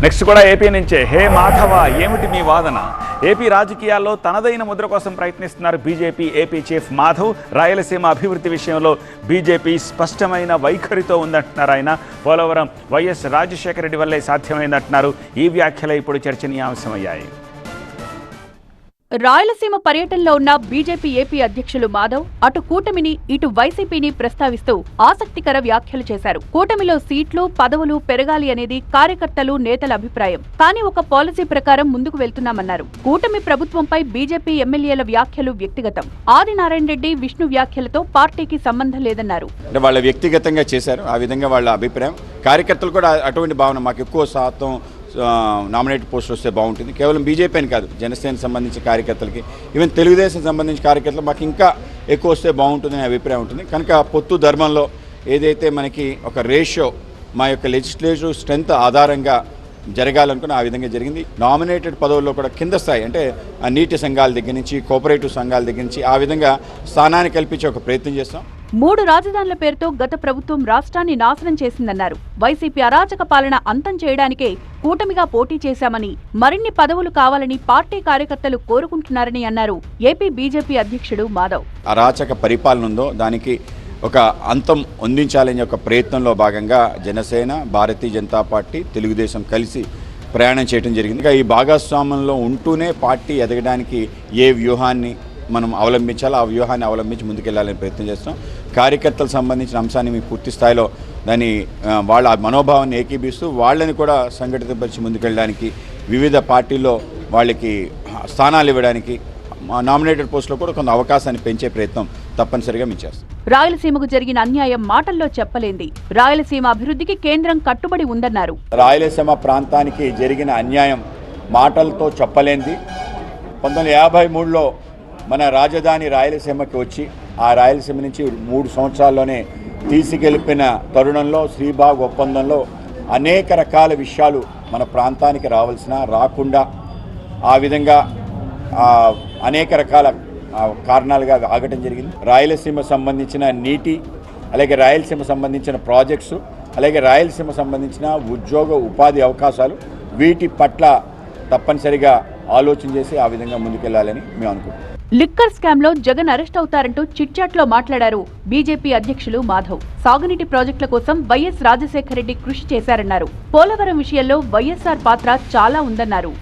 Next కూడా AP నుంచే. హే మాధవ, ఏమిటి మీ వాదన? ఏపీ రాజకీయాల్లో తనదైన ముద్ర కోసం ప్రయత్నిస్తున్నారు BJP AP chief Madhav. Rayalaseema అభివృద్ధి విషయంలో బీజేపీ స్పష్టమైన వైఖరితో ఉందంటున్నారు ఆయన. పోలవరం వైఎస్ రాజశేఖర రెడ్డి వల్లే సాధ్యమైందంటున్నారు. ఈ వ్యాఖ్యలే ఇప్పుడు చర్చనీయాంశమయ్యాయి. రాయలసీమ పర్యటనలో ఉన్న బీజేపీ ఏపీ అధ్యక్షులు మాధవ్ అటు కూటమిని ఇటు వైసీపీని ప్రస్తావిస్తూ ఆసక్తికర వ్యాఖ్యలు చేశారు. కూటమిలో సీట్లు పదవులు పెరగాలి అనేది కార్యకర్తలు నేతల అభిప్రాయం. కానీ ఒక పాలసీ ప్రకారం ముందుకు వెళ్తున్నామన్నారు. కూటమి ప్రభుత్వంపై బీజేపీ ఎమ్మెల్యేల వ్యాఖ్యలు వ్యక్తిగతం. ఆదినారాయణ రెడ్డి విష్ణు వ్యాఖ్యలతో పార్టీకి సంబంధం లేదన్నారు. వాళ్ళ వ్యక్తిగతంగా చేశారు, ఆ విధంగా వాళ్ళ అభిప్రాయం. కార్యకర్తలు కూడా అటువంటి భావన, మాకు ఎక్కువ శాతం నామినేటెడ్ పోస్టులు వస్తే బాగుంటుంది. కేవలం బీజేపీ అని కాదు, జనసేనకు సంబంధించిన కార్యకర్తలకి, ఈవెన్ తెలుగుదేశం సంబంధించిన కార్యకర్తలు మాకు ఇంకా ఎక్కువ వస్తే బాగుంటుందనే అభిప్రాయం ఉంటుంది. కనుక పొత్తు ధర్మంలో ఏదైతే మనకి ఒక రేషియో మా యొక్క లెజిస్లేటివ్ స్ట్రెంత్ ఆధారంగా జరగాలనుకున్న ఆ విధంగా జరిగింది. నామినేటెడ్ పదవుల్లో కూడా కింద స్థాయి, అంటే ఆ నీటి సంఘాల దగ్గర నుంచి కోఆపరేటివ్ సంఘాల దగ్గర నుంచి ఆ విధంగా స్థానాన్ని కల్పించే ఒక ప్రయత్నం చేస్తాం. 3 రాజధానుల పేరుతో గత ప్రభుత్వం రాష్ట్రాన్ని నాశనం చేసిందన్నారు. వైసీపీ అరాచక పాలన అంతం చేయడానికే కూటమిగా పోటీ చేశామని, మరిన్ని పదవులు కావాలని పార్టీ కార్యకర్తలు కోరుకుంటున్నారని అన్నారు ఏపీ బీజేపీ అధ్యక్షుడు మాధవ్. అరాచక పరిపాలన ఉందో దానికి ఒక అంతం అందించాలనే ఒక ప్రయత్నంలో భాగంగా జనసేన, భారతీయ జనతా పార్టీ, తెలుగుదేశం కలిసి ప్రయాణం చేయడం జరిగింది. ఈ భాగస్వామ్యంలో ఉంటూనే పార్టీ ఎదగడానికి ఏ వ్యూహాన్ని మనం అవలంబించాలో ఆ వ్యూహాన్ని అవలంబించి ముందుకెళ్లాలని ప్రయత్నం చేస్తాం. కార్యకర్తలకు సంబంధించిన అంశాన్ని మీ పూర్తి స్థాయిలో దాన్ని వాళ్ళ మనోభావాన్ని ఏకీభిస్తూ వాళ్ళని కూడా సంఘటితపరిచి ముందుకెళ్ళడానికి, వివిధ పార్టీల్లో వాళ్ళకి స్థానాలు ఇవ్వడానికి, నామినేటెడ్ పోస్టులో కూడా కొంత అవకాశాన్ని పెంచే ప్రయత్నం తప్పనిసరిగా మేము చేస్తాం. రాయలసీమకు జరిగిన అన్యాయం మాటల్లో చెప్పలేంది. రాయలసీమ అభివృద్ధికి కేంద్రం కట్టుబడి ఉందన్నారు. రాయలసీమ ప్రాంతానికి జరిగిన అన్యాయం మాటలతో చెప్పలేంది. 1953లో మన రాజధాని రాయలసీమకి వచ్చి ఆ రాయలసీమ నుంచి 3 సంవత్సరాల్లోనే తీసుకెళ్ళిపోయిన తరుణంలో శ్రీబాగ్ ఒప్పందంలో అనేక రకాల విషయాలు మన ప్రాంతానికి రాకుండా ఆ విధంగా అనేక రకాల కారణాలుగా ఆగటం జరిగింది. రాయలసీమ సంబంధించిన నీటి, అలాగే రాయలసీమ సంబంధించిన ప్రాజెక్ట్స్, అలాగే రాయలసీమ సంబంధించిన ఉద్యోగ ఉపాధి అవకాశాలు, వీటి పట్ల తప్పనిసరిగా ఆలోచన చేసి ఆ విధంగా ముందుకెళ్లాలని మేము అనుకుంటున్నాం. లిక్కర్ స్కామ్ లో జగన్ అరెస్ట్ అవుతారంటూ చిట్చాట్ లో మాట్లాడారు బీజేపీ అధ్యక్షులు మాధవ్. సాగునీటి ప్రాజెక్టుల కోసం వైఎస్ రాజశేఖర రెడ్డి కృషి చేశారన్నారు. పోలవరం విషయంలో వైఎస్ఆర్ పాత్ర చాలా ఉందన్నారు.